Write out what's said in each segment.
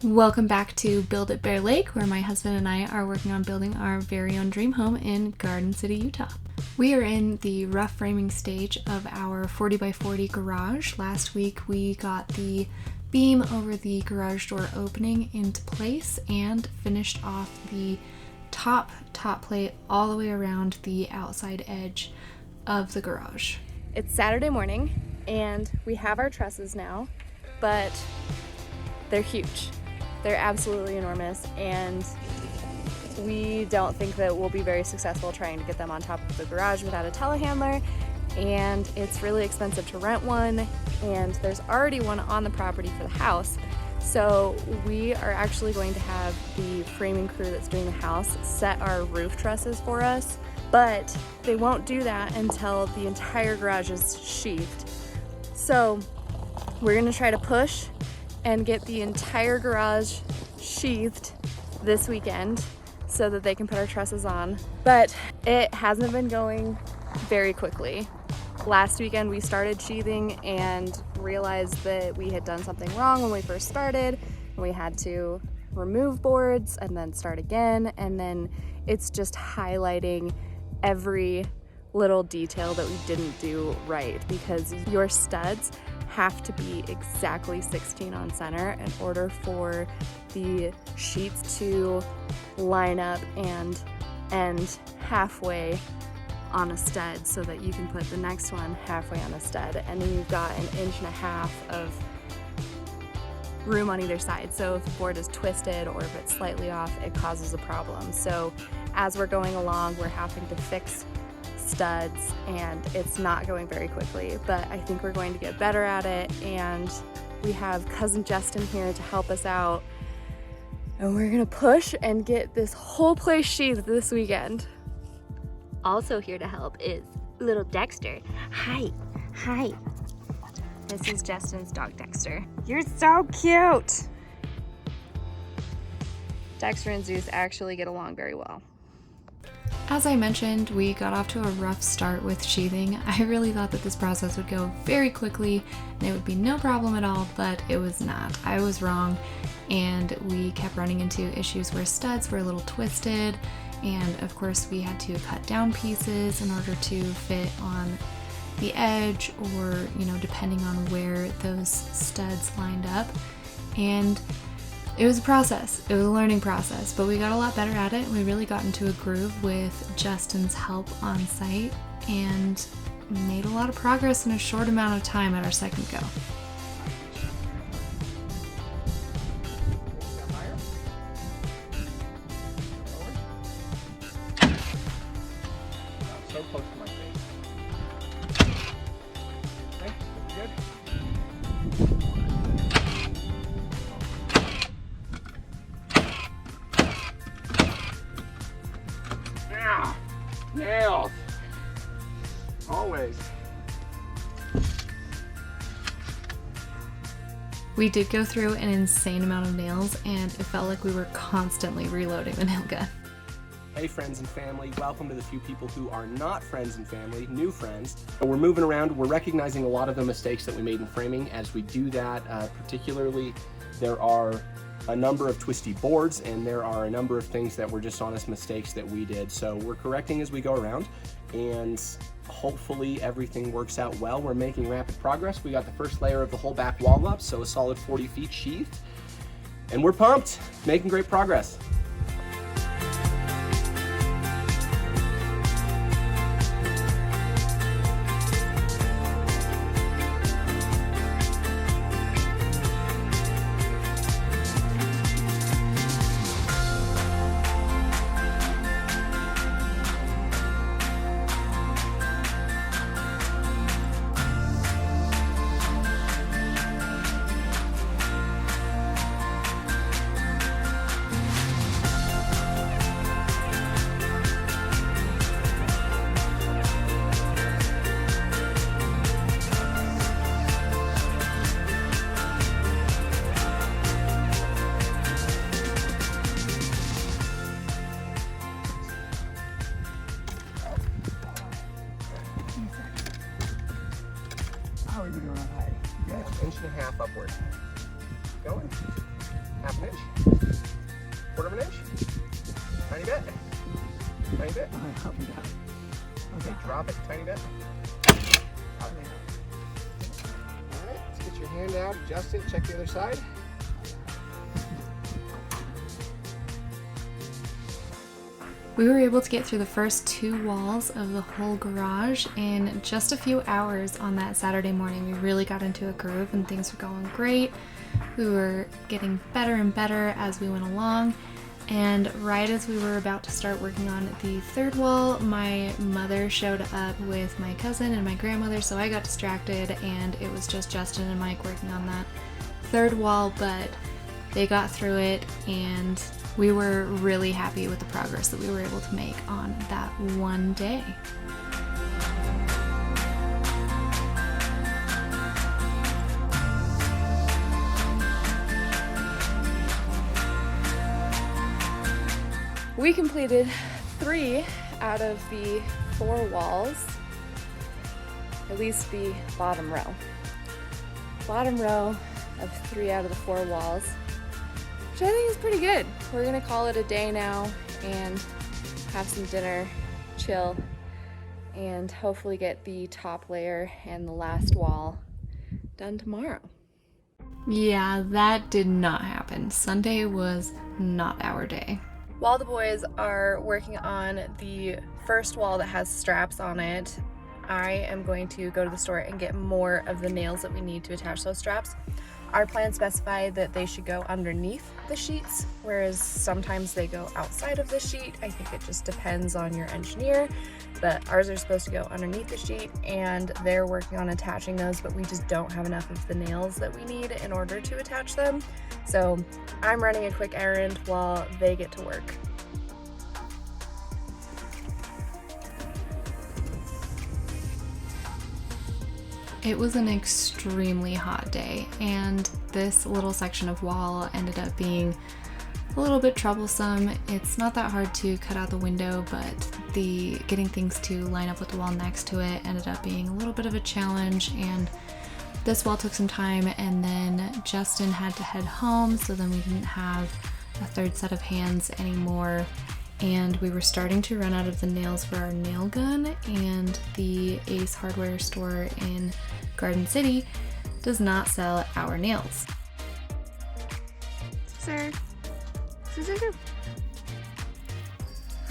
Welcome back to Build at Bear Lake, where my husband and I are working on building our very own dream home in Garden City, Utah. We are in the rough framing stage of our 40 by 40 garage. Last week we got the beam over the garage door opening into place and finished off the top plate all the way around the outside edge of the garage. It's Saturday morning and we have our trusses now, but they're huge. They're absolutely enormous, and we don't think that we'll be very successful trying to get them on top of the garage without a telehandler, and it's really expensive to rent one, and there's already one on the property for the house. So we are actually going to have the framing crew that's doing the house set our roof trusses for us, but they won't do that until the entire garage is sheathed. So we're gonna try to push and get the entire garage sheathed this weekend so that they can put our trusses on. But it hasn't been going very quickly. Last weekend we started sheathing and realized that we had done something wrong when we first started, and we had to remove boards and then start again, and then it's just highlighting every little detail that we didn't do right, because your studs have to be exactly 16 on center in order for the sheets to line up and end halfway on a stud so that you can put the next one halfway on a stud, and then you've got 1.5 inches of room on either side. So if the board is twisted or if it's slightly off, it causes a problem. So as we're going along, we're having to fix studs, and it's not going very quickly, but I think we're going to get better at it, and we have cousin Justin here to help us out, and we're gonna push and get this whole place sheathed this weekend. Also here to help is little Dexter. Hi. This is Justin's dog, Dexter. You're so cute. Dexter and Zeus actually get along very well. As I mentioned, we got off to a rough start with sheathing. I really thought that this process would go very quickly and it would be no problem at all, but it was not. I was wrong, and we kept running into issues where studs were a little twisted, and of course we had to cut down pieces in order to fit on the edge, or depending on where those studs lined up. And it was a process. It was a learning process, but we got a lot better at it. We really got into a groove with Justin's help on site and made a lot of progress in a short amount of time at our second go. So close to my face. Okay, good. Nails! Always. We did go through an insane amount of nails, and it felt like we were constantly reloading the nail gun. Hey friends and family, welcome to the few people who are not friends and family, new friends. We're moving around, we're recognizing a lot of the mistakes that we made in framing. As we do that, particularly there are a number of twisty boards, and there are a number of things that were just honest mistakes that we did. So we're correcting as we go around, and hopefully everything works out well. We're making rapid progress. We got the first layer of the whole back wall up, so a solid 40 feet sheathed, and we're pumped, making great progress. How are you doing on height? Good. 1.5 inches upward. Going. 0.5 Inch? Quarter of an inch? Tiny bit? Tiny bit? Okay, drop it tiny bit. Alright, let's get your hand out, adjust it, check the other side. We were able to get through the first 2 walls of the whole garage in just a few hours on that Saturday morning. We really got into a groove and things were going great. We were getting better and better as we went along. And right as we were about to start working on the 3rd wall, my mother showed up with my cousin and my grandmother, so I got distracted and it was just Justin and Mike working on that 3rd wall, but they got through it and we were really happy with the progress that we were able to make on that one day. We completed 3 out of the 4 walls, at least the bottom row. Bottom row of 3 out of the 4 walls, which I think is pretty good. We're gonna call it a day now and have some dinner, chill, and hopefully get the top layer and the last wall done tomorrow. Yeah, that did not happen. Sunday was not our day. While the boys are working on the first wall that has straps on it, I am going to go to the store and get more of the nails that we need to attach those straps. Our plan specified that they should go underneath the sheets, whereas sometimes they go outside of the sheet. I think it just depends on your engineer, but ours are supposed to go underneath the sheet and they're working on attaching those, but we just don't have enough of the nails that we need in order to attach them. So I'm running a quick errand while they get to work. It was an extremely hot day, and this little section of wall ended up being a little bit troublesome. It's not that hard to cut out the window, but getting things to line up with the wall next to it ended up being a little bit of a challenge, and this wall took some time, and then Justin had to head home, so then we didn't have a 3rd set of hands anymore. And we were starting to run out of the nails for our nail gun, and the Ace hardware store in Garden City does not sell our nails. Sir.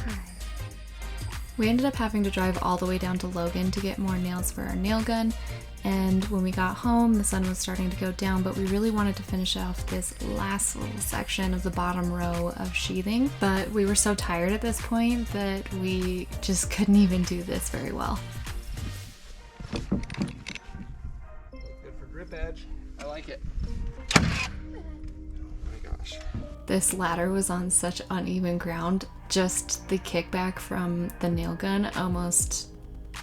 Hi. We ended up having to drive all the way down to Logan to get more nails for our nail gun. And when we got home, the sun was starting to go down, but we really wanted to finish off this last little section of the bottom row of sheathing. But we were so tired at this point that we just couldn't even do this very well. Good for grip edge. I like it. Oh my gosh. This ladder was on such uneven ground. Just the kickback from the nail gun almost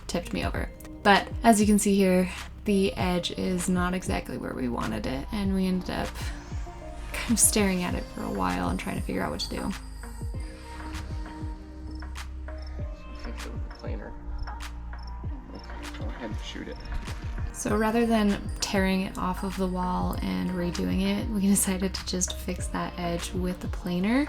tipped me over. But as you can see here, the edge is not exactly where we wanted it, and we ended up kind of staring at it for a while and trying to figure out what to do. Fix it with the planer. Okay, go ahead and shoot it. So rather than tearing it off of the wall and redoing it, we decided to just fix that edge with the planer,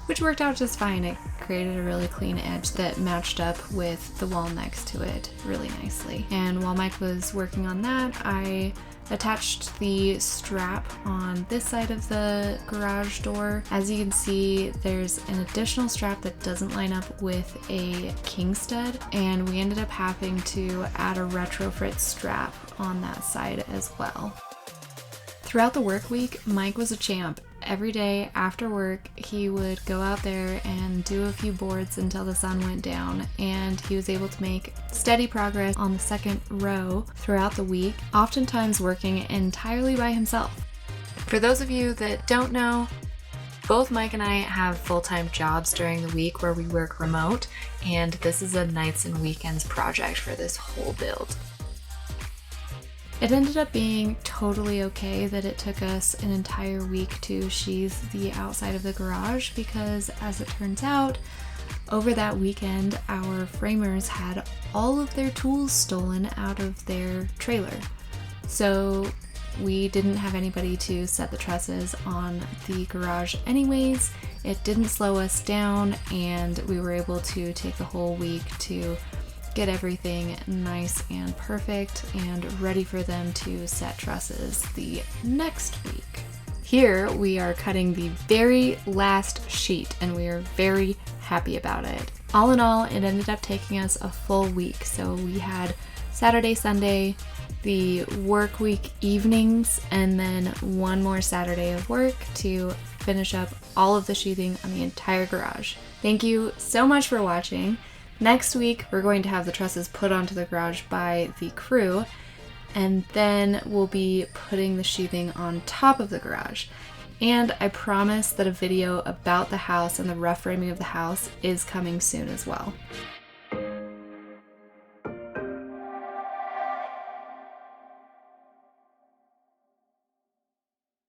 which worked out just fine. It created a really clean edge that matched up with the wall next to it really nicely. And while Mike was working on that, I attached the strap on this side of the garage door. As you can see, there's an additional strap that doesn't line up with a king stud, and we ended up having to add a retrofit strap on that side as well. Throughout the work week, Mike was a champ. Every day after work, he would go out there and do a few boards until the sun went down, and he was able to make steady progress on the 2nd row throughout the week, oftentimes working entirely by himself. For those of you that don't know, both Mike and I have full-time jobs during the week where we work remote, and this is a nights and weekends project for this whole build. It ended up being totally okay that it took us an entire week to sheath the outside of the garage, because as it turns out, over that weekend, our framers had all of their tools stolen out of their trailer. So we didn't have anybody to set the trusses on the garage anyways. It didn't slow us down, and we were able to take the whole week to get everything nice and perfect and ready for them to set trusses the next week. Here we are cutting the very last sheet, and we are very happy about it. All in all, it ended up taking us a full week. So we had Saturday, Sunday, the work week evenings, and then one more Saturday of work to finish up all of the sheathing on the entire garage. Thank you so much for watching. Next week, we're going to have the trusses put onto the garage by the crew, and then we'll be putting the sheathing on top of the garage. And I promise that a video about the house and the rough framing of the house is coming soon as well.